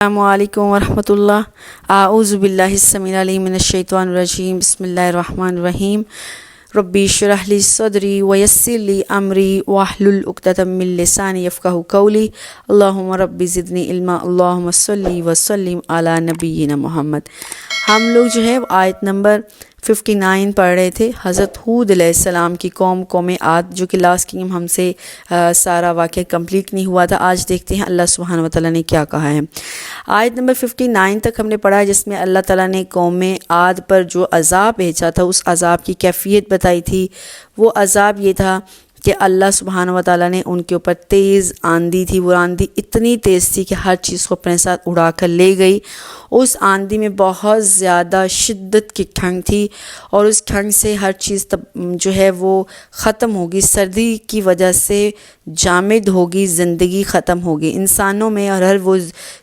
السلام علیکم ورحمۃ اللہ۔ اعوذ باللہ السمیع العلیم من الشیطان الرجیم، بسم اللہ الرحمن الرحیم۔ ربی اشرح لی صدری ویسر لی امری واحلل عقدۃ من لسانی یفقہوا قولی۔ اللہم ربی زدنی علما، اللہم صلی وسلم علی نبینا محمد۔ ہم لوگ جو ہے آیت نمبر 59 پڑھ رہے تھے، حضرت ہود علیہ السلام کی قوم عاد، جو کہ لاسٹ ٹائم ہم سے سارا واقعہ کمپلیٹ نہیں ہوا تھا۔ آج دیکھتے ہیں اللہ سبحانہ وتعالیٰ نے کیا کہا ہے۔ آیت نمبر 59 تک ہم نے پڑھا، جس میں اللہ تعالیٰ نے قوم عاد پر جو عذاب بھیجا تھا اس عذاب کی کیفیت بتائی تھی۔ وہ عذاب یہ تھا کہ اللہ سبحانہ وتعالیٰ نے ان کے اوپر تیز آندھی تھی، وہ آندھی اتنی تیز تھی کہ ہر چیز کو اپنے ساتھ اڑا کر لے گئی۔ اس آندھی میں بہت زیادہ شدت کی ٹھنڈ تھی، اور اس ٹھنڈ سے ہر چیز جو ہے وہ ختم ہوگی، سردی کی وجہ سے جامد ہوگی، زندگی ختم ہوگی انسانوں میں، اور ہر وہ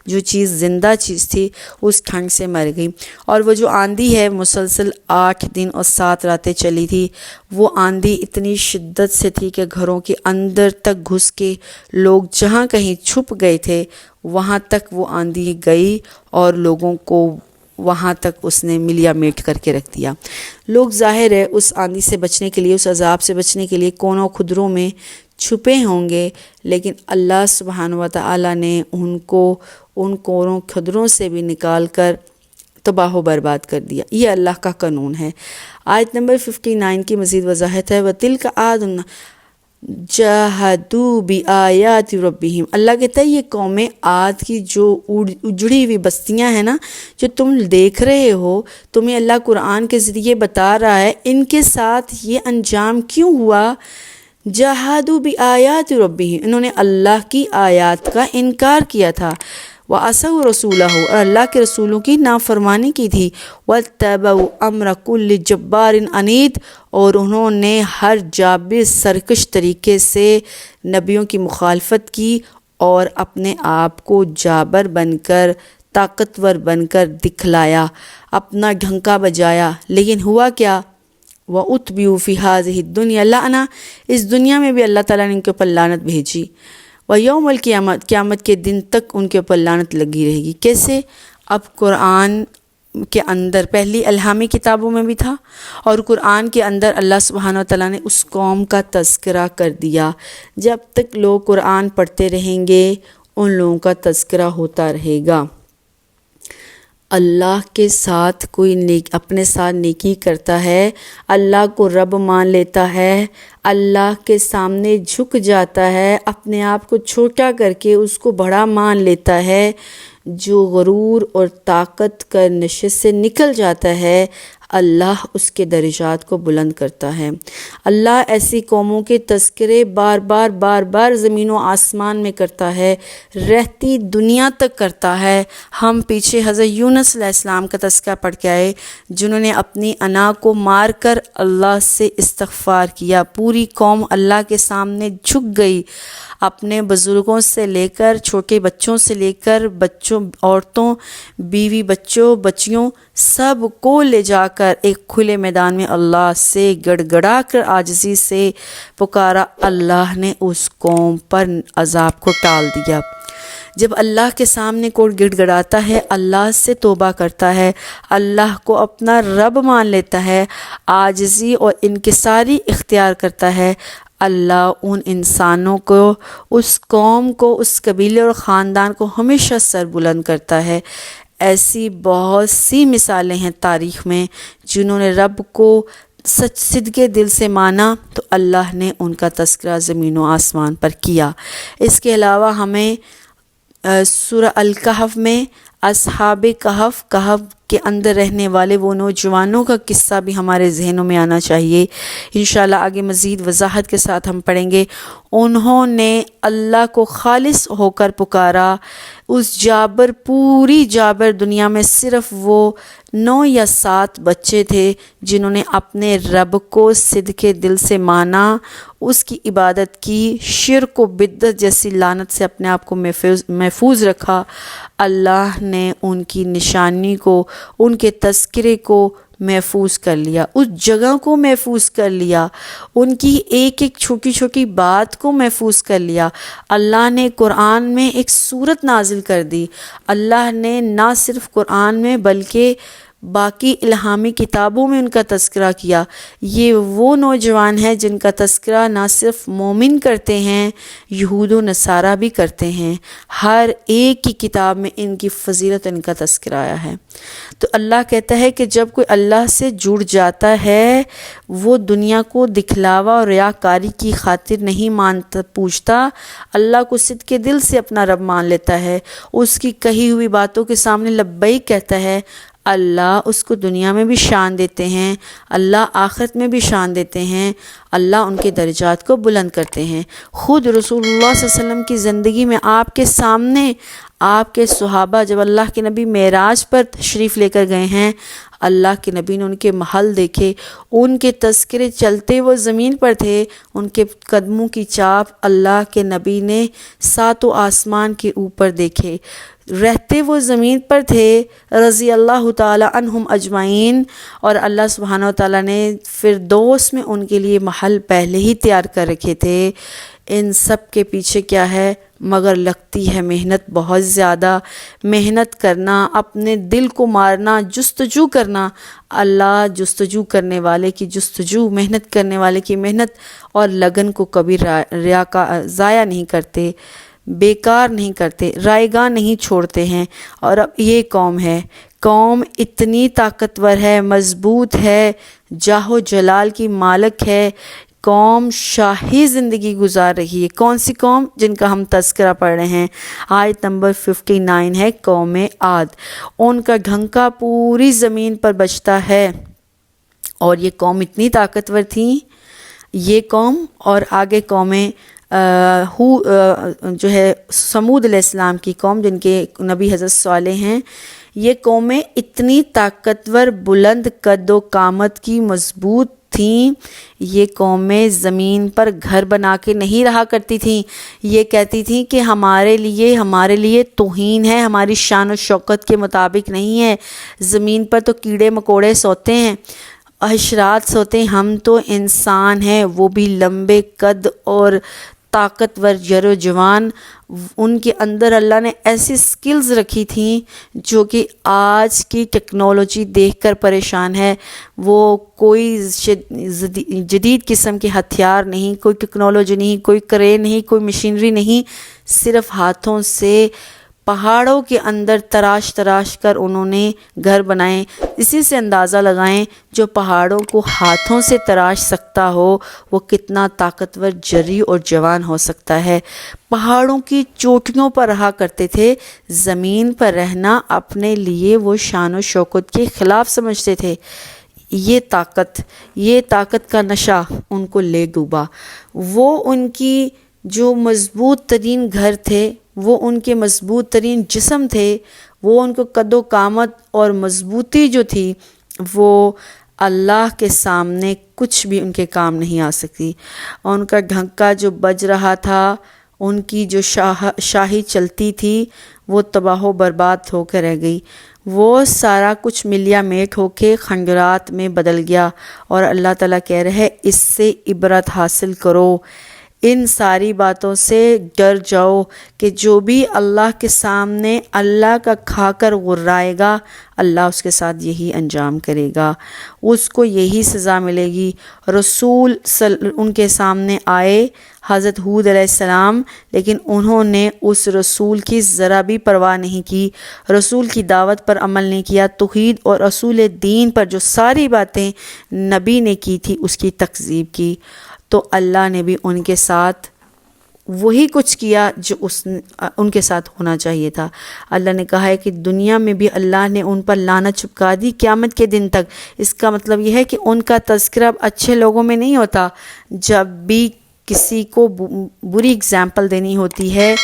جو چیز زندہ چیز تھی اس ٹھنڈ سے مر گئی۔ اور وہ جو آندھی ہے مسلسل 8 دن اور 7 راتیں چلی تھی، وہ آندھی اتنی شدت سے تھی کہ گھروں کے اندر تک گھس کے لوگ جہاں کہیں چھپ گئے تھے وہاں تک وہ آندھی گئی، اور لوگوں کو وہاں تک اس نے ملیا میٹ کر کے رکھ دیا۔ لوگ ظاہر ہے اس آندھی سے بچنے کے لیے، اس عذاب سے بچنے کے لیے کونوں خدروں میں چھپے ہوں گے، لیکن اللہ سبحانہ وتعالی نے ان کو ان کونوں خدروں سے بھی نکال کر تباہ و برباد کر دیا۔ یہ اللہ کا قانون ہے۔ آیت نمبر 59 کی مزید وضاحت ہے، وَتِلْكَ عَادٌ جَاهَدُوا بِآيَاتِ رَبِّهِمْ۔ اللہ کہتا ہے یہ قوم عاد کی جو اجڑی ہوئی بستیاں ہیں نا، جو تم دیکھ رہے ہو، تمہیں اللہ قرآن کے ذریعے بتا رہا ہے، ان کے ساتھ یہ انجام کیوں ہوا؟ جَاهَدُوا بِآيَاتِ رَبِّهِمْ، انہوں نے اللہ کی آیات کا انکار کیا تھا، وَعَصَوْا رَسُولَهُ، اور اللہ کے رسولوں کی نافرمانی کی تھی، وَاتَّبَعُوا أَمْرَ كُلِّ جَبَّارٍ عَنِيدٍ، اور انہوں نے ہر جابر سرکش طریقے سے نبیوں کی مخالفت کی، اور اپنے آپ کو جابر بن کر، طاقتور بن کر دکھلایا، اپنا ڈھنکا بجایا۔ لیکن ہوا کیا؟ وَأُتْبِعُوا فِي هَذِهِ الدُّنْيَا لَعْنَةً، اس دنیا میں بھی اللہ تعالیٰ نے ان کے اوپر لعنت بھیجی، وَيَوْمَ الْقِيَامَةِ، قیامت کے دن تک ان کے اوپر لعنت لگی رہے گی۔ کیسے؟ اب قرآن کے اندر پہلی الہامی کتابوں میں بھی تھا، اور قرآن کے اندر اللہ سبحانہ وتعالیٰ نے اس قوم کا تذکرہ کر دیا۔ جب تک لوگ قرآن پڑھتے رہیں گے ان لوگوں کا تذکرہ ہوتا رہے گا۔ اللہ کے ساتھ کوئی اپنے ساتھ نیکی کرتا ہے، اللہ کو رب مان لیتا ہے، اللہ کے سامنے جھک جاتا ہے، اپنے آپ کو چھوٹا کر کے اس کو بڑا مان لیتا ہے، جو غرور اور طاقت کا نشست سے نکل جاتا ہے، اللہ اس کے درجات کو بلند کرتا ہے۔ اللہ ایسی قوموں کے تذکرے بار بار زمین و آسمان میں کرتا ہے، رہتی دنیا تک کرتا ہے۔ ہم پیچھے حضرت یونس علیہ السلام کا تذکرہ پڑھ کے آئے، جنہوں نے اپنی انا کو مار کر اللہ سے استغفار کیا۔ پوری قوم اللہ کے سامنے جھک گئی، اپنے بزرگوں سے لے کر چھوٹے بچوں سے لے کر عورتوں، بیوی، بچیوں سب کو لے جا کر ایک کھلے میدان میں اللہ سے گڑ گڑا کر عاجزی سے پکارا۔ اللہ نے اس قوم پر عذاب کو ٹال دیا۔ جب اللہ کے سامنے کوئی گڑ گڑاتا ہے، اللہ سے توبہ کرتا ہے، اللہ کو اپنا رب مان لیتا ہے، عاجزی اور انکساری اختیار کرتا ہے، اللہ ان انسانوں کو، اس قوم کو، اس قبیلے اور خاندان کو ہمیشہ سر بلند کرتا ہے۔ ایسی بہت سی مثالیں ہیں تاریخ میں، جنہوں نے رب کو صدقے دل سے مانا تو اللہ نے ان کا تذکرہ زمین و آسمان پر کیا۔ اس کے علاوہ ہمیں سورہ الکہف میں اصحاب کہف کے اندر رہنے والے وہ نوجوانوں کا قصہ بھی ہمارے ذہنوں میں آنا چاہیے۔ انشاءاللہ آگے مزید وضاحت کے ساتھ ہم پڑھیں گے۔ انہوں نے اللہ کو خالص ہو کر پکارا، اس پوری جابر دنیا میں صرف وہ 9 یا 7 بچے تھے جنہوں نے اپنے رب کو صدقے دل سے مانا، اس کی عبادت کی، شرک و بدعت جیسی لعنت سے اپنے آپ کو محفوظ رکھا۔ اللہ نے ان کی نشانی کو، ان کے تذکرے کو محفوظ کر لیا، اس جگہ کو محفوظ کر لیا، ان کی ایک ایک چھوٹی چھوٹی بات کو محفوظ کر لیا۔ اللہ نے قرآن میں ایک سورت نازل کر دی، اللہ نے نہ صرف قرآن میں بلکہ باقی الہامی کتابوں میں ان کا تذکرہ کیا۔ یہ وہ نوجوان ہیں جن کا تذکرہ نہ صرف مومن کرتے ہیں، یہود و نصارہ بھی کرتے ہیں، ہر ایک کی کتاب میں ان کی فضیلت، ان کا تذکرہ آیا ہے۔ تو اللہ کہتا ہے کہ جب کوئی اللہ سے جڑ جاتا ہے، وہ دنیا کو دکھلاوا اور ریاکاری کی خاطر نہیں پوچھتا، اللہ کو صدق کے دل سے اپنا رب مان لیتا ہے، اس کی کہی ہوئی باتوں کے سامنے لبیک کہتا ہے، اللہ اس کو دنیا میں بھی شان دیتے ہیں، اللہ آخرت میں بھی شان دیتے ہیں، اللہ ان کے درجات کو بلند کرتے ہیں۔ خود رسول اللہ صلی اللہ علیہ وسلم کی زندگی میں آپ کے سامنے آپ کے صحابہ جب اللہ کے نبی معراج پر تشریف لے کر گئے ہیں، اللہ کے نبی نے ان کے محل دیکھے، ان کے تذکرے چلتے وہ زمین پر تھے، ان کے قدموں کی چاپ اللہ کے نبی نے ساتوں آسمان کے اوپر دیکھے، رہتے وہ زمین پر تھے، رضی اللہ تعالی عنہم اجمعین، اور اللہ سبحانہ و تعالیٰ نے فردوس میں ان کے لیے محل پہلے ہی تیار کر رکھے تھے۔ ان سب کے پیچھے کیا ہے؟ مگر لگتی ہے محنت، بہت زیادہ محنت کرنا، اپنے دل کو مارنا، جستجو کرنا۔ اللہ جستجو کرنے والے کی جستجو، محنت کرنے والے کی محنت اور لگن کو کبھی ضائع نہیں کرتے، بیکار نہیں کرتے، رائیگاں نہیں چھوڑتے ہیں۔ اور اب یہ قوم ہے، قوم اتنی طاقتور ہے، مضبوط ہے، جاہ و جلال کی مالک ہے، قوم شاہی زندگی گزار رہی ہے۔ کون سی قوم؟ جن کا ہم تذکرہ پڑھ رہے ہیں، آیت نمبر 59 ہے، قوم عاد۔ ان کا ڈھنکا پوری زمین پر بجتا ہے، اور یہ قوم اتنی طاقتور تھی، یہ قوم اور آگے قومیں جو ہے سمود علیہ السلام کی قوم، جن کے نبی حضرت صالح ہیں، یہ قومیں اتنی طاقتور، بلند قد و قامت کی، مضبوط تھیں۔ یہ قومیں زمین پر گھر بنا کے نہیں رہا کرتی تھیں، یہ کہتی تھیں کہ ہمارے لیے توہین ہے، ہماری شان و شوکت کے مطابق نہیں ہے، زمین پر تو کیڑے مکوڑے سوتے ہیں، حشرات سوتے ہیں، ہم تو انسان ہیں، وہ بھی لمبے قد اور طاقتور، جر و جوان۔ ان کے اندر اللہ نے ایسی سکلز رکھی تھیں جو کہ آج کی ٹیکنالوجی دیکھ کر پریشان ہے۔ وہ کوئی جدید قسم کے ہتھیار نہیں، کوئی ٹیکنالوجی نہیں، کوئی کرین نہیں، کوئی مشینری نہیں، صرف ہاتھوں سے پہاڑوں کے اندر تراش کر انہوں نے گھر بنائے۔ اسی سے اندازہ لگائیں، جو پہاڑوں کو ہاتھوں سے تراش سکتا ہو وہ کتنا طاقتور، جری اور جوان ہو سکتا ہے۔ پہاڑوں کی چوٹیوں پر رہا کرتے تھے، زمین پر رہنا اپنے لیے وہ شان و شوکت کے خلاف سمجھتے تھے۔ یہ طاقت کا نشہ ان کو لے ڈوبا۔ وہ ان کی جو مضبوط ترین گھر تھے، وہ ان کے مضبوط ترین جسم تھے، وہ ان کو قد و قامت اور مضبوطی جو تھی، وہ اللہ کے سامنے کچھ بھی ان کے کام نہیں آ سکتی۔ اور ان کا ڈھنکا جو بج رہا تھا، ان کی جو شاہی چلتی تھی، وہ تباہ و برباد ہو کر رہ گئی۔ وہ سارا کچھ ملیا میٹ ہو کے خنجرات میں بدل گیا، اور اللہ تعالیٰ کہہ رہے اس سے عبرت حاصل کرو، ان ساری باتوں سے ڈر جاؤ کہ جو بھی اللہ کے سامنے اللہ کا کھا کر غرائے گا، اللہ اس کے ساتھ یہی انجام کرے گا، اس کو یہی سزا ملے گی۔ رسول ان کے سامنے آئے، حضرت ہود علیہ السلام، لیکن انہوں نے اس رسول کی ذرا بھی پرواہ نہیں کی، رسول کی دعوت پر عمل نہیں کیا، توحید اور اصول دین پر جو ساری باتیں نبی نے کی تھی اس کی تکذیب کی۔ تو اللہ نے بھی ان کے ساتھ وہی کچھ کیا جو ان کے ساتھ ہونا چاہیے تھا۔ اللہ نے کہا ہے کہ دنیا میں بھی اللہ نے ان پر لعنت چپکا دی قیامت کے دن تک۔ اس کا مطلب یہ ہے کہ ان کا تذکرہ اب اچھے لوگوں میں نہیں ہوتا۔ جب بھی کسی کو بری اگزامپل دینی ہوتی ہے،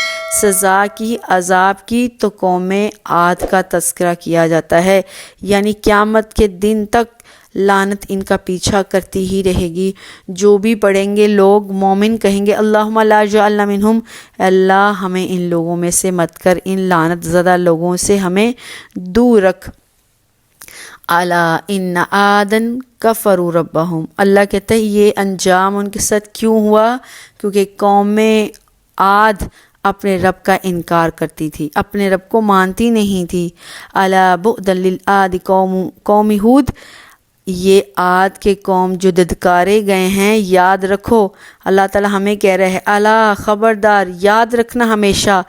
سزا کی، عذاب کی، تو قوم عاد کا تذکرہ کیا جاتا ہے، یعنی قیامت کے دن تک لعنت ان کا پیچھا کرتی ہی رہے گی۔ جو بھی پڑھیں گے لوگ مومن کہیں گے اللہم لا جعلنا منہم، اللہ ہمیں ان لوگوں میں سے مت کر، ان لعنت زدہ لوگوں سے ہمیں دور رکھ۔ الا ان عادن کفروا ربہم، اللہ کہتا ہے یہ انجام ان کے ساتھ کیوں ہوا؟ کیونکہ قوم عاد اپنے رب کا انکار کرتی تھی، اپنے رب کو مانتی نہیں تھی۔ الا بعدا للعاد قوم ہود، یہ عاد کے قوم جو دھتکارے گئے ہیں، یاد رکھو، اللہ تعالیٰ ہمیں کہہ رہے ہیں الا خبردار، یاد رکھنا ہمیشہ،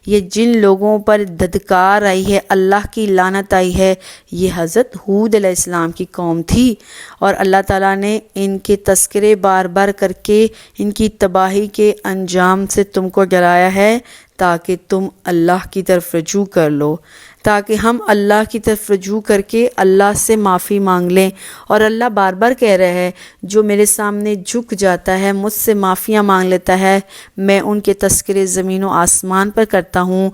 یہ جن لوگوں پر دھتکار آئی ہے، اللہ کی لعنت آئی ہے، یہ حضرت ہود علیہ السلام کی قوم تھی، اور اللہ تعالیٰ نے ان کے تذکرے بار بار کر کے ان کی تباہی کے انجام سے تم کو ڈرایا ہے تاکہ تم اللہ کی طرف رجوع کر لو، تاکہ ہم اللہ کی طرف رجوع کر کے اللہ سے معافی مانگ لیں۔ اور اللہ بار بار کہہ رہا ہے جو میرے سامنے جھک جاتا ہے، مجھ سے معافیاں مانگ لیتا ہے، میں ان کے تذکرے زمین و آسمان پر کرتا ہوں،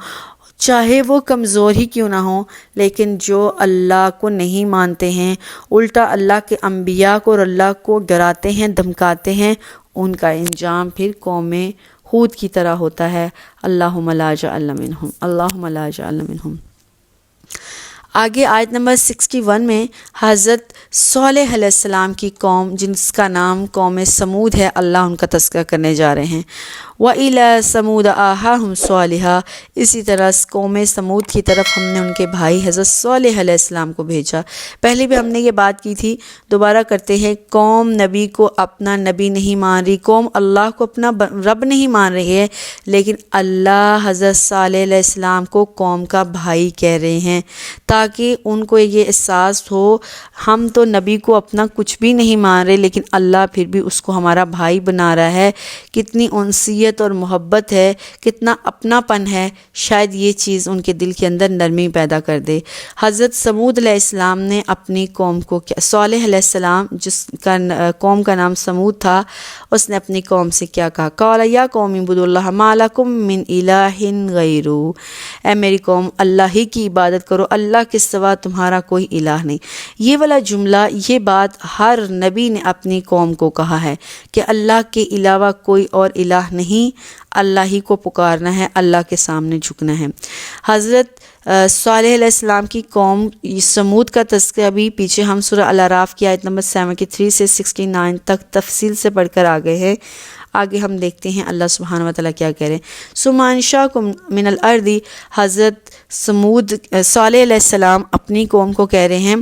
چاہے وہ کمزور ہی کیوں نہ ہوں، لیکن جو اللہ کو نہیں مانتے ہیں، الٹا اللہ کے انبیاء کو اور اللہ کو ڈراتے ہیں، دھمکاتے ہیں، ان کا انجام پھر قوم ہود کی طرح ہوتا ہے۔ اللہم لا جعلنا منہم، اللہم لا جعلنا منہم۔ آگے آیت نمبر 61 میں حضرت صالح علیہ السلام کی قوم، جس کا نام قوم سمود ہے، اللہ ان کا تذکرہ کرنے جا رہے ہیں۔ وَإِلَىٰ سَمُودَ أَخَاهُمْ صَالِحًا، اسی طرح قوم سمود کی طرف ہم نے ان کے بھائی حضرت صالح علیہ السلام کو بھیجا۔ پہلے بھی ہم نے یہ بات کی تھی، دوبارہ کرتے ہیں، قوم نبی کو اپنا نبی نہیں مان رہی، قوم اللہ کو اپنا رب نہیں مان رہی ہے، لیکن اللہ حضرت صالح علیہ السلام کو قوم کا بھائی کہہ رہے ہیں تاکہ ان کو یہ احساس ہو ہم تو نبی کو اپنا کچھ بھی نہیں مان رہے، لیکن اللہ پھر بھی اس کو ہمارا بھائی بنا رہا ہے۔ کتنی انسیت اور محبت ہے، کتنا اپنا پن ہے، شاید یہ چیز ان کے دل کے اندر نرمی پیدا کر دے۔ حضرت سمود علیہ السلام نے اپنی قوم کو، صالح علیہ السلام جس کا قوم کا نام سمود تھا، اس نے اپنی قوم سے کیا کہا؟ قال یا قوم اعبدوا اللہ ما لکم من الہ غیرہ، اے میری قوم اللہ ہی کی عبادت کرو، اللہ کے سوا تمہارا کوئی الہ نہیں۔ یہ والا جملہ، یہ بات ہر نبی نے اپنی قوم کو کہا ہے کہ اللہ کے علاوہ کوئی اور الہ نہیں، اللہ ہی کو پکارنا ہے، اللہ کے سامنے جھکنا ہے۔ حضرت صالح علیہ السلام کی قوم سمود کا تذکرہ بھی پیچھے ہم سورہ الاعراف کی آیت نمبر 73 سے 69 تک تفصیل سے پڑھ کر آ گئے ہیں۔ آگے ہم دیکھتے ہیں اللہ سبحانہ وتعالیٰ کیا کہہ رہے ہیں۔ ثم انشأکم من الارض، حضرت سمود صالح علیہ السلام اپنی قوم کو کہہ رہے ہیں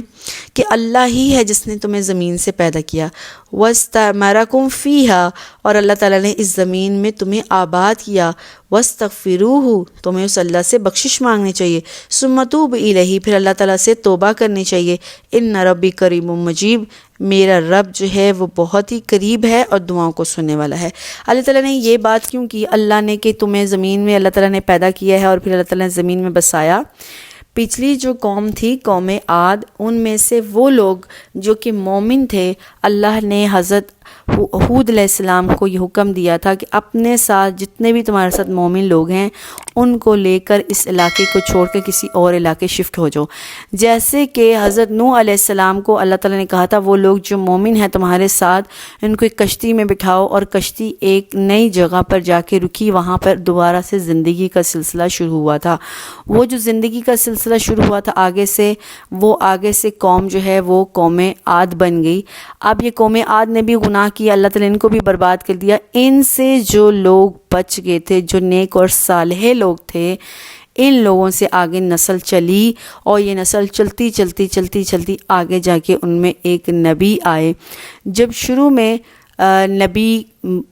کہ اللہ ہی ہے جس نے تمہیں زمین سے پیدا کیا، واستعمرکم فیہا، اور اللہ تعالیٰ نے اس زمین میں تمہیں آباد کیا، واستغفروہ، تمہیں اس اللہ سے بخشش مانگنی چاہیے، ثم توبوا الیہ، پھر اللہ تعالیٰ سے توبہ کرنی چاہیے، ان ربی کریم مجیب، میرا رب جو ہے وہ بہت ہی قریب ہے اور دعاؤں کو سننے والا ہے۔ اللہ تعالیٰ نے یہ بات کیوں کی؟ اللہ نے کہ تمہیں زمین میں اللہ تعالیٰ نے پیدا کیا ہے اور پھر اللہ تعالیٰ نے زمین میں بسایا۔ پچھلی جو قوم تھی قوم عاد، ان میں سے وہ لوگ جو کہ مومن تھے، اللہ نے حضرت ہود علیہ السلام کو یہ حکم دیا تھا کہ اپنے ساتھ جتنے بھی تمہارے ساتھ مومن لوگ ہیں ان کو لے کر اس علاقے کو چھوڑ کے کسی اور علاقے شفٹ ہو جاؤ۔ جیسے کہ حضرت نوح علیہ السلام کو اللہ تعالیٰ نے کہا تھا وہ لوگ جو مومن ہیں تمہارے ساتھ ان کو ایک کشتی میں بٹھاؤ، اور کشتی ایک نئی جگہ پر جا کے رکی، وہاں پر دوبارہ سے زندگی کا سلسلہ شروع ہوا تھا۔ وہ جو زندگی کا سلسلہ شروع ہوا تھا آگے سے قوم جو ہے وہ قوم عاد بن گئی۔ اب یہ قوم عاد نے بھی گناہ کیا، اللہ تعالیٰ نے ان کو بھی برباد کر دیا۔ ان سے جو لوگ بچ گئے تھے، جو نیک اور صالح لوگ تھے، ان لوگوں سے آگے نسل چلی، اور یہ نسل چلتی آگے جا کے ان میں ایک نبی آئے۔ جب شروع میں نبی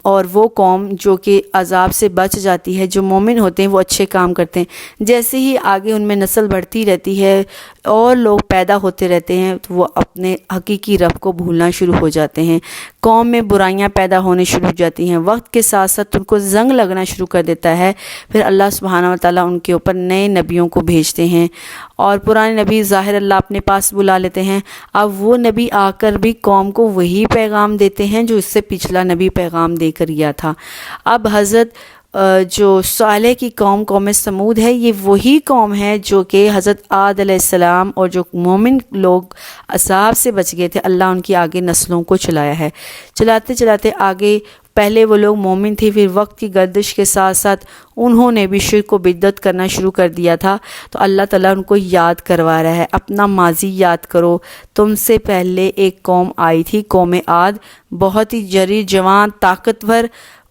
اور وہ قوم جو کہ عذاب سے بچ جاتی ہے، جو مومن ہوتے ہیں وہ اچھے کام کرتے ہیں، جیسے ہی آگے ان میں نسل بڑھتی رہتی ہے اور لوگ پیدا ہوتے رہتے ہیں تو وہ اپنے حقیقی رب کو بھولنا شروع ہو جاتے ہیں، قوم میں برائیاں پیدا ہونے شروع ہو جاتی ہیں، وقت کے ساتھ ساتھ ان کو زنگ لگنا شروع کر دیتا ہے۔ پھر اللہ سبحانہ وتعالیٰ ان کے اوپر نئے نبیوں کو بھیجتے ہیں، اور پرانے نبی ظاہر اللہ اپنے پاس بلا لیتے ہیں۔ اب وہ نبی آ کر بھی قوم کو وہی پیغام دیتے ہیں جو اس سے پچھلا نبی پیغام دے کر گیا تھا۔ اب حضرت جو صالح کی قوم سمود ہے، یہ وہی قوم ہے جو کہ حضرت عاد علیہ السلام اور جو مومن لوگ عذاب سے بچ گئے تھے، اللہ ان کی آگے نسلوں کو چلایا ہے۔ چلاتے آگے پہلے وہ لوگ مومن تھے، پھر وقت کی گردش کے ساتھ ساتھ انہوں نے بھی شرک و بدعت کرنا شروع کر دیا تھا۔ تو اللہ تعالیٰ ان کو یاد کروا رہا ہے، اپنا ماضی یاد کرو۔ تم سے پہلے ایک قوم آئی تھی، قوم عاد، بہت ہی جری، جوان، طاقتور،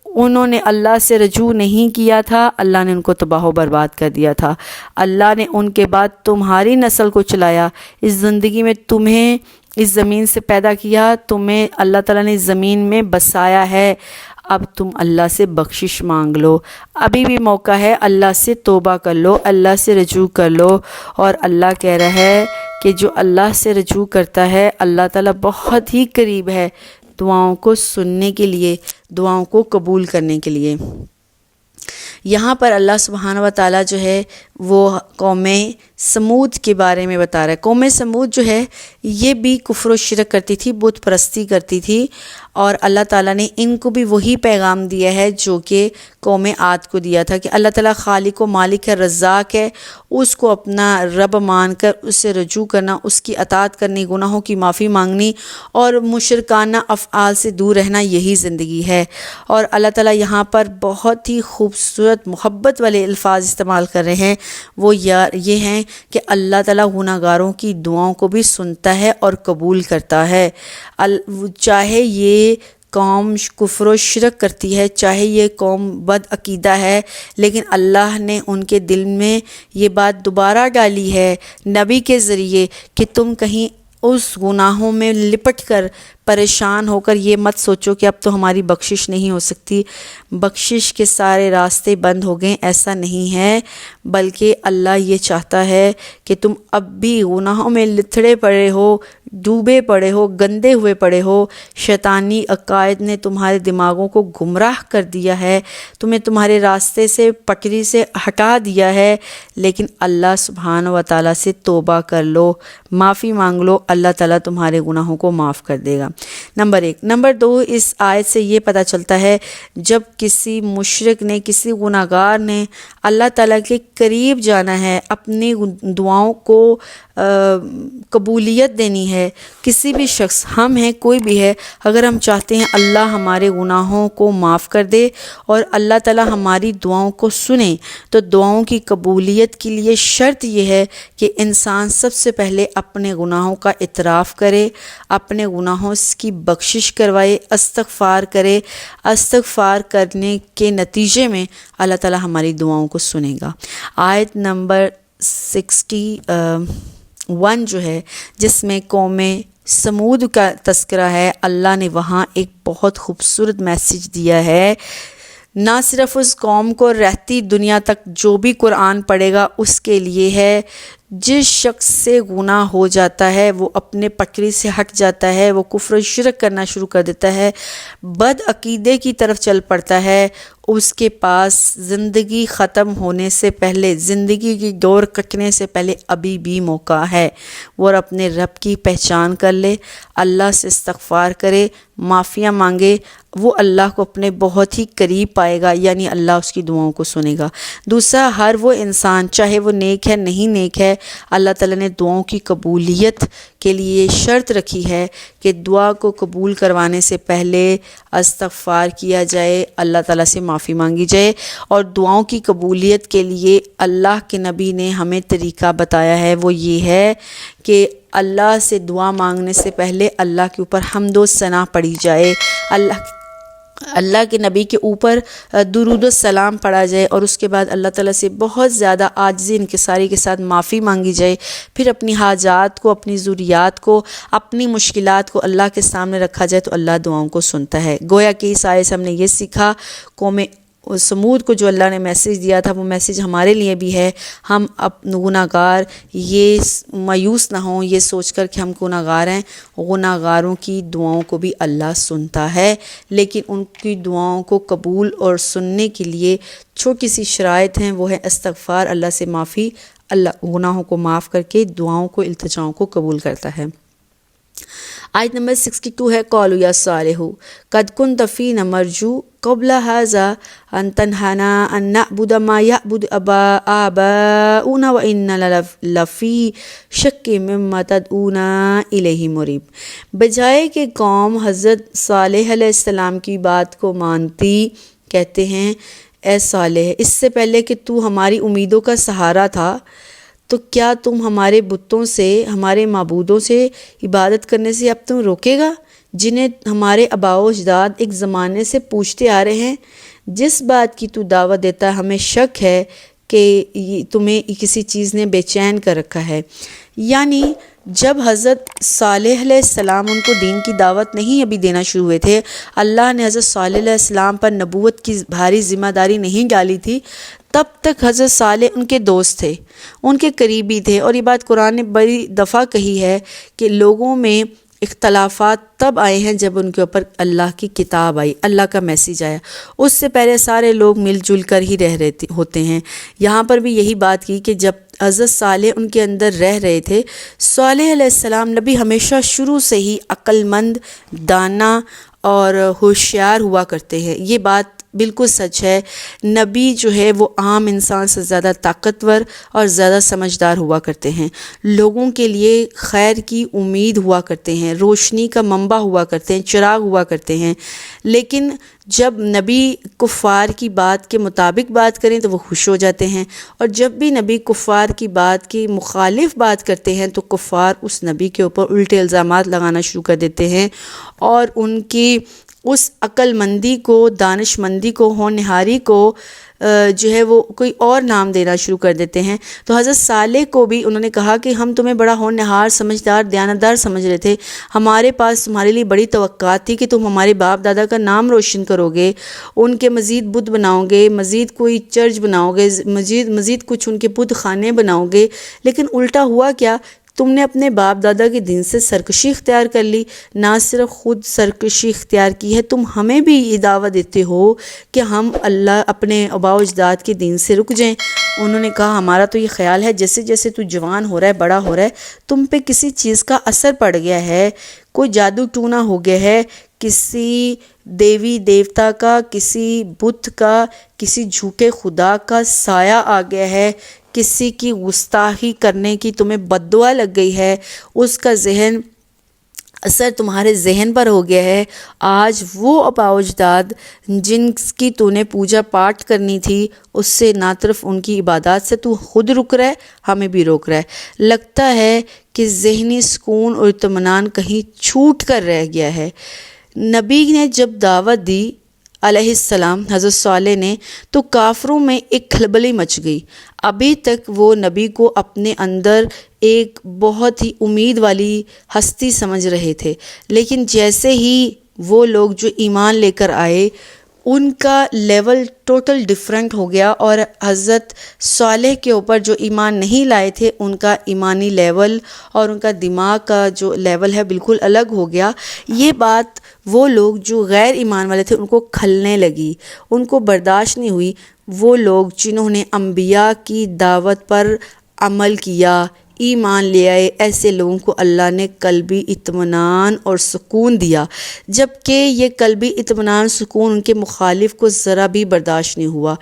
انہوں نے اللہ سے رجوع نہیں کیا تھا، اللہ نے ان کو تباہ و برباد کر دیا تھا۔ اللہ نے ان کے بعد تمہاری نسل کو چلایا، اس زندگی میں تمہیں اس زمین سے پیدا کیا، تمہیں اللہ تعالیٰ نے اس زمین میں بسایا ہے۔ اب تم اللہ سے بخشش مانگ لو، ابھی بھی موقع ہے، اللہ سے توبہ کر لو، اللہ سے رجوع کر لو۔ اور اللہ کہہ رہا ہے کہ جو اللہ سے رجوع کرتا ہے اللہ تعالیٰ بہت ہی قریب ہے دعاؤں کو سننے کے لیے، دعاؤں کو قبول کرنے کے لیے۔ یہاں پر اللہ سبحانہ و تعالیٰ جو ہے وہ قوم سمود کے بارے میں بتا رہا ہے۔ قوم سمود جو ہے یہ بھی کفر و شرک کرتی تھی، بت پرستی کرتی تھی، اور اللہ تعالیٰ نے ان کو بھی وہی پیغام دیا ہے جو کہ قوم عاد کو دیا تھا، کہ اللہ تعالیٰ خالق و مالک ہے، رزاق ہے، اس کو اپنا رب مان کر اس سے رجوع کرنا، اس کی اطاعت کرنی، گناہوں کی معافی مانگنی اور مشرکانہ افعال سے دور رہنا، یہی زندگی ہے۔ اور اللہ تعالیٰ یہاں پر بہت ہی خوبصورت محبت والے الفاظ استعمال کر رہے ہیں، وہ یہ ہیں کہ اللہ تعالیٰ گناہ گاروں کی دعاؤں کو بھی سنتا ہے اور قبول کرتا ہے، چاہے یہ قوم کفر و شرک کرتی ہے، چاہے یہ قوم بد عقیدہ ہے، لیکن اللہ نے ان کے دل میں یہ بات دوبارہ ڈالی ہے نبی کے ذریعے کہ تم کہیں اس گناہوں میں لپٹ کر پریشان ہو کر یہ مت سوچو کہ اب تو ہماری بخشش نہیں ہو سکتی، بخشش کے سارے راستے بند ہو گئے، ایسا نہیں ہے، بلکہ اللہ یہ چاہتا ہے کہ تم اب بھی گناہوں میں لتھڑے پڑے ہو، ڈوبے پڑے ہو، گندے ہوئے پڑے ہو، شیطانی عقائد نے تمہارے دماغوں کو گمراہ کر دیا ہے، تمہیں تمہارے راستے سے، پٹری سے ہٹا دیا ہے، لیکن اللہ سبحانہ و تعالیٰ سے توبہ کر لو، معافی مانگ لو، اللہ تعالیٰ تمہارے گناہوں کو معاف کر دے گا۔ نمبر 1۔ نمبر 2، اس آیت سے یہ پتہ چلتا ہے جب کسی مشرک نے، کسی گناہ گار نے اللہ تعالیٰ کے قریب جانا ہے، اپنی دعاؤں کو قبولیت دینی ہے، کسی بھی شخص، ہم ہیں، کوئی بھی ہے، اگر ہم چاہتے ہیں اللہ ہمارے گناہوں کو معاف کر دے اور اللہ تعالیٰ ہماری دعاؤں کو سنے، تو دعاؤں کی قبولیت کے لیے شرط یہ ہے کہ انسان سب سے پہلے اپنے گناہوں کا اعتراف کرے، اپنے گناہوں کی بخشش کروائے، استغفار کرے، استغفار کرنے کے نتیجے میں اللہ تعالیٰ ہماری دعاؤں کو سنے گا۔ آیت نمبر 61 جو ہے، جس میں قوم سمود کا تذکرہ ہے، اللہ نے وہاں ایک بہت خوبصورت میسیج دیا ہے، نہ صرف اس قوم کو رہتی دنیا تک جو بھی قرآن پڑھے گا اس کے لیے ہے، جس شخص سے گناہ ہو جاتا ہے وہ اپنے پٹری سے ہٹ جاتا ہے، وہ کفر و شرک کرنا شروع کر دیتا ہے، بد عقیدے کی طرف چل پڑتا ہے، اس کے پاس زندگی ختم ہونے سے پہلے، زندگی کی ڈور کٹنے سے پہلے ابھی بھی موقع ہے، وہ اپنے رب کی پہچان کر لے، اللہ سے استغفار کرے، معافیاں مانگے، وہ اللہ کو اپنے بہت ہی قریب پائے گا، یعنی اللہ اس کی دعاؤں کو سنے گا۔ دوسرا، ہر وہ انسان چاہے وہ نیک ہے نہیں نیک ہے، اللہ تعالیٰ نے دعاؤں کی قبولیت کے لیے شرط رکھی ہے کہ دعا کو قبول کروانے سے پہلے استغفار کیا جائے، اللہ تعالیٰ سے معافی مانگی جائے، اور دعاؤں کی قبولیت کے لیے اللہ کے نبی نے ہمیں طریقہ بتایا ہے، وہ یہ ہے کہ اللہ سے دعا مانگنے سے پہلے اللہ کے اوپر حمد و ثنا پڑھی جائے، اللہ کے نبی کے اوپر درود و سلام پڑھا جائے، اور اس کے بعد اللہ تعالیٰ سے بہت زیادہ عاجزی انکساری کے ساتھ معافی مانگی جائے، پھر اپنی حاجات کو، اپنی ضروریات کو، اپنی مشکلات کو اللہ کے سامنے رکھا جائے تو اللہ دعاؤں کو سنتا ہے۔ گویا کہ اس آیت سے ہم نے یہ سیکھا، قوم سمود کو جو اللہ نے میسیج دیا تھا وہ میسیج ہمارے لیے بھی ہے، ہم گناہ گار یہ مایوس نہ ہوں یہ سوچ کر کہ ہم گناہ گار ہیں، گناہ گاروں کی دعاؤں کو بھی اللہ سنتا ہے، لیکن ان کی دعاؤں کو قبول اور سننے کے لیے چھوٹی سی شرائط ہیں، وہ ہے استغفار، اللہ سے معافی، اللہ گناہوں کو معاف کر کے دعاؤں کو، التجاؤں کو قبول کرتا ہے۔ آیت نمبر 62 ہے قالوا یا صالح قد کنت فینا مرجو قبل هذا ان تنهانا ان نعبد ما يعبد آباؤنا وإننا لفی شک مما تدعونا الیہ مریب۔ بجائے کہ قوم حضرت صالح علیہ السلام کی بات کو مانتی، کہتے ہیں اے صالح اس سے پہلے کہ تو ہماری امیدوں کا سہارا تھا تو کیا تم ہمارے بتوں سے، ہمارے معبودوں سے عبادت کرنے سے اب تم روکے گا جنہیں ہمارے آباء و اجداد ایک زمانے سے پوچھتے آ رہے ہیں؟ جس بات کی تو دعوت دیتا ہے ہمیں شک ہے کہ تمہیں کسی چیز نے بے چین کر رکھا ہے۔ یعنی جب حضرت صالح علیہ السلام ان کو دین کی دعوت نہیں ابھی دینا شروع ہوئے تھے، اللہ نے حضرت صالح علیہ السلام پر نبوت کی بھاری ذمہ داری نہیں ڈالی تھی، تب تک حضرت صالح ان کے دوست تھے، ان کے قریبی تھے۔ اور یہ بات قرآن نے بڑی دفعہ کہی ہے کہ لوگوں میں اختلافات تب آئے ہیں جب ان کے اوپر اللہ کی کتاب آئی، اللہ کا میسیج آیا۔ اس سے پہلے سارے لوگ مل جل کر ہی ہوتے ہیں۔ یہاں پر بھی یہی بات کی کہ جب حضرت صالح ان کے اندر رہ رہے تھے، صالح علیہ السلام نبی ہمیشہ شروع سے ہی عقل مند، دانا اور ہوشیار ہوا کرتے ہیں۔ یہ بات بالکل سچ ہے۔ نبی جو ہے وہ عام انسان سے زیادہ طاقتور اور زیادہ سمجھدار ہوا کرتے ہیں، لوگوں کے لیے خیر کی امید ہوا کرتے ہیں، روشنی کا منبع ہوا کرتے ہیں، چراغ ہوا کرتے ہیں۔ لیکن جب نبی کفار کی بات کے مطابق بات کریں تو وہ خوش ہو جاتے ہیں، اور جب بھی نبی کفار کی بات کی مخالف بات کرتے ہیں تو کفار اس نبی کے اوپر الٹے الزامات لگانا شروع کر دیتے ہیں، اور ان کی اس عقل مندی کو، دانش مندی کو، ہونہاری کو جو ہے وہ کوئی اور نام دینا شروع کر دیتے ہیں۔ تو حضرت صالح کو بھی انہوں نے کہا کہ ہم تمہیں بڑا ہونہار، سمجھدار، دیانتدار سمجھ رہے تھے، ہمارے پاس تمہارے لیے بڑی توقعات تھی کہ تم ہمارے باپ دادا کا نام روشن کرو گے، ان کے مزید بت بناؤ گے، مزید کوئی چرچ بناؤ گے، مزید کچھ ان کے بت خانے بناؤ گے۔ لیکن الٹا ہوا کیا؟ تم نے اپنے باپ دادا کے دین سے سرکشی اختیار کر لی۔ نہ صرف خود سرکشی اختیار کی ہے، تم ہمیں بھی یہ دعوت دیتے ہو کہ ہم اپنے آباء و اجداد کے دین سے رک جائیں۔ انہوں نے کہا ہمارا تو یہ خیال ہے جیسے جیسے تو جوان ہو رہا ہے، بڑا ہو رہا ہے، تم پہ کسی چیز کا اثر پڑ گیا ہے، کوئی جادو ٹونا ہو گیا ہے، کسی دیوی دیوتا کا، کسی بت کا، کسی جھوٹے خدا کا سایہ آ گیا ہے، کسی کی گستاخی کرنے کی تمہیں بد دعا لگ گئی ہے، اس کا اثر تمہارے ذہن پر ہو گیا ہے۔ آج وہ آباء و اجداد جن کی تو نے پوجا پاٹ کرنی تھی، اس سے نہ صرف ان کی عبادات سے تو خود رک رہا ہے، ہمیں بھی روک رہا ہے۔ لگتا ہے کہ ذہنی سکون اور اطمینان کہیں چھوٹ کر رہ گیا ہے۔ نبی نے جب دعوت دی علیہ السلام حضرت صالح نے، تو کافروں میں ایک کھلبلی مچ گئی۔ ابھی تک وہ نبی کو اپنے اندر ایک بہت ہی امید والی ہستی سمجھ رہے تھے، لیکن جیسے ہی وہ لوگ جو ایمان لے کر آئے ان کا لیول ٹوٹل ڈیفرنٹ ہو گیا، اور حضرت صالح کے اوپر جو ایمان نہیں لائے تھے ان کا ایمانی لیول اور ان کا دماغ کا جو لیول ہے بالکل الگ ہو گیا۔ یہ بات وہ لوگ جو غیر ایمان والے تھے ان کو کھلنے لگی، ان کو برداشت نہیں ہوئی۔ وہ لوگ جنہوں نے انبیاء کی دعوت پر عمل کیا، ایمان لے آئے، ایسے لوگوں کو اللہ نے قلبی اطمینان اور سکون دیا، جبکہ یہ قلبی اطمینان سکون ان کے مخالف کو ذرا بھی برداشت نہیں ہوا۔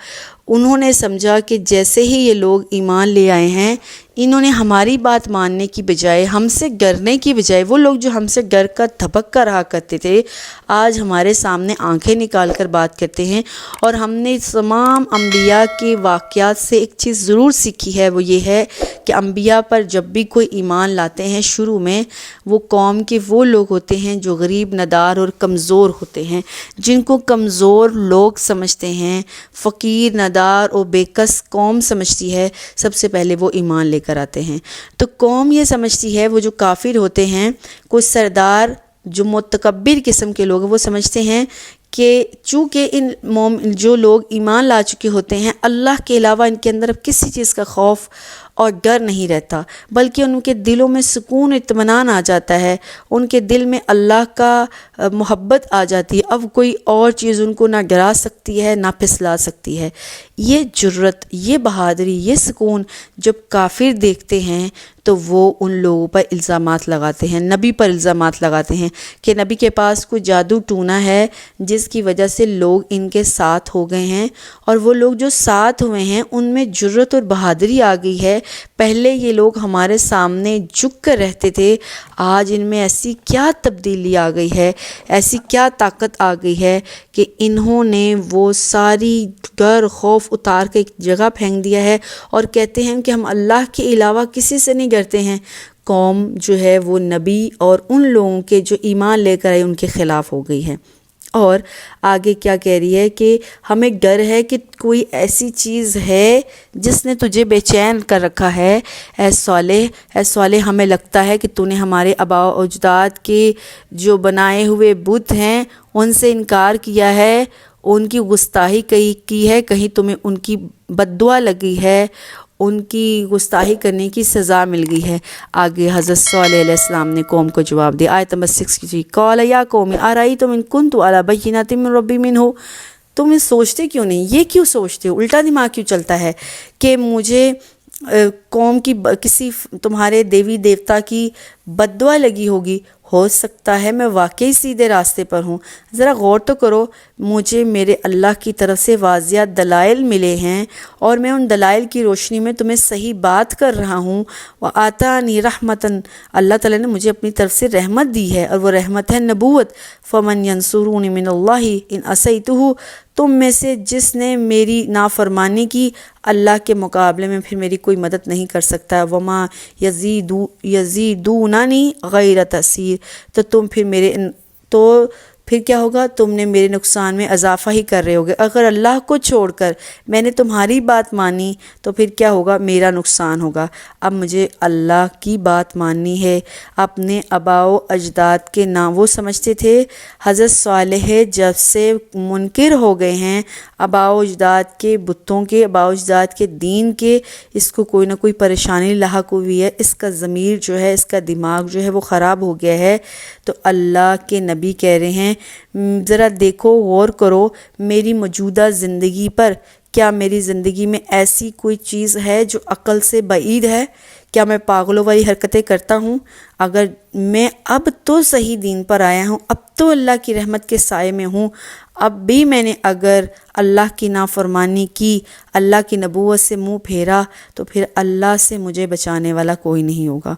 انہوں نے سمجھا کہ جیسے ہی یہ لوگ ایمان لے آئے ہیں، انہوں نے ہماری بات ماننے کی بجائے، ہم سے ڈرنے کی بجائے، وہ لوگ جو ہم سے ڈر کر دھبک کر رہا کرتے تھے آج ہمارے سامنے آنکھیں نکال کر بات کرتے ہیں۔ اور ہم نے تمام انبیاء کے واقعات سے ایک چیز ضرور سیکھی ہے، وہ یہ ہے کہ انبیاء پر جب بھی کوئی ایمان لاتے ہیں شروع میں وہ قوم کے وہ لوگ ہوتے ہیں جو غریب، ندار اور کمزور ہوتے ہیں، جن کو کمزور لوگ سمجھتے ہیں، فقیر، ندار اور بے کس قوم سمجھتی ہے، سب سے پہلے وہ ایمان لے کر آتے ہیں۔ تو قوم یہ سمجھتی ہے، وہ جو کافر ہوتے ہیں، کوئی سردار جو متکبر قسم کے لوگ ہیں، وہ سمجھتے ہیں کہ چونکہ جو لوگ ایمان لا چکے ہوتے ہیں، اللہ کے علاوہ ان کے اندر اب کسی چیز کا خوف اور ڈر نہیں رہتا، بلکہ ان کے دلوں میں سکون اطمینان آ جاتا ہے، ان کے دل میں اللہ کا محبت آ جاتی ہے۔ اب کوئی اور چیز ان کو نہ ڈرا سکتی ہے نہ پھسلا سکتی ہے۔ یہ جرت، یہ بہادری، یہ سکون جب کافر دیکھتے ہیں تو وہ ان لوگوں پر الزامات لگاتے ہیں، نبی پر الزامات لگاتے ہیں کہ نبی کے پاس کوئی جادو ٹونا ہے جس کی وجہ سے لوگ ان کے ساتھ ہو گئے ہیں، اور وہ لوگ جو ساتھ ہوئے ہیں ان میں جرت اور بہادری آ گئی ہے۔ پہلے یہ لوگ ہمارے سامنے جھک کر رہتے تھے، آج ان میں ایسی کیا تبدیلی آ گئی ہے، ایسی کیا طاقت آ گئی ہے کہ انہوں نے وہ ساری ڈر خوف اتار کے ایک جگہ پھینک دیا ہے اور کہتے ہیں کہ ہم اللہ کے علاوہ کسی سے نہیں ڈرتے ہیں۔ قوم جو ہے وہ نبی اور ان لوگوں کے جو ایمان لے کر آئے ان کے خلاف ہو گئی ہے۔ اور آگے کیا کہہ رہی ہے کہ ہمیں ڈر ہے کہ کوئی ایسی چیز ہے جس نے تجھے بے چین کر رکھا ہے۔ اے صالح ہمیں لگتا ہے کہ تو نے ہمارے آباء و اجداد کے جو بنائے ہوئے بت ہیں ان سے انکار کیا ہے، ان کی گستاخی کی ہے، کہیں تمہیں ان کی بد دعا لگی ہے، ان کی گستاخی کرنے کی سزا مل گئی ہے۔ آگے حضرت صالح علیہ السلام نے قوم کو جواب دیا، آیت نمبر 63، قال یا قوم ارأیتم ان کنت علی بینۃ من ربی منہ، تم سوچتے کیوں نہیں، یہ کیوں سوچتے ہو، الٹا دماغ کیوں چلتا ہے کہ مجھے قوم کی کسی تمہارے دیوی دیوتا کی بد دعا لگی ہوگی، ہو سکتا ہے میں واقعی سیدھے راستے پر ہوں۔ ذرا غور تو کرو، مجھے میرے اللہ کی طرف سے واضح دلائل ملے ہیں اور میں ان دلائل کی روشنی میں تمہیں صحیح بات کر رہا ہوں۔ وَآتَانِي رَحْمَةً، اللہ تعالیٰ نے مجھے اپنی طرف سے رحمت دی ہے اور وہ رحمت ہے نبوت۔ فَمَنْ يَنْصُرُونِ مِنَ اللَّهِ إِنْ عَصَيْتُهُ، تم میں سے جس نے میری نافرمانی کی اللہ کے مقابلے میں پھر میری کوئی مدد نہیں کر سکتا۔ وَمَا يَزِيدُونَنِي غَيْرَ تَأْثِيرٍ، تو پھر کیا ہوگا، تم نے میرے نقصان میں اضافہ ہی کر رہے ہوگے۔ اگر اللہ کو چھوڑ کر میں نے تمہاری بات مانی تو پھر کیا ہوگا، میرا نقصان ہوگا۔ اب مجھے اللہ کی بات ماننی ہے۔ اپنے آباء و اجداد کے نام وہ سمجھتے تھے، حضرت صالح جب سے منکر ہو گئے ہیں آباء و اجداد کے بتوں کے، آباء و اجداد کے دین کے، اس کو کوئی نہ کوئی پریشانی لاحق ہوئی ہے، اس کا ضمیر جو ہے، اس کا دماغ جو ہے وہ خراب ہو گیا ہے۔ تو اللہ کے نبی کہہ رہے ہیں ذرا دیکھو، غور کرو میری موجودہ زندگی پر، کیا میری زندگی میں ایسی کوئی چیز ہے جو عقل سے بعید ہے؟ کیا میں پاگلوں والی حرکتیں کرتا ہوں؟ اگر میں اب تو صحیح دین پر آیا ہوں، اب تو اللہ کی رحمت کے سائے میں ہوں، اب بھی میں نے اگر اللہ کی نافرمانی کی، اللہ کی نبوت سے منہ پھیرا، تو پھر اللہ سے مجھے بچانے والا کوئی نہیں ہوگا۔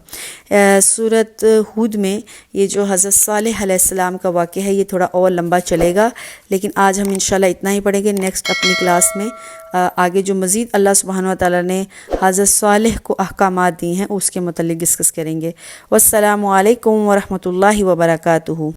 سورۃ ہود میں یہ جو حضرت صالح علیہ السلام کا واقعہ ہے یہ تھوڑا اور لمبا چلے گا، لیکن آج ہم انشاءاللہ اتنا ہی پڑھیں گے۔ نیکسٹ اپنی کلاس میں آگے جو مزید اللہ سبحانہ و تعالیٰ نے حضرت صالح کو احکامات دی ہیں اس کے متعلق ڈسکس کریں گے۔ والسلام علیکم ورحمۃ اللہ وبرکاتہ۔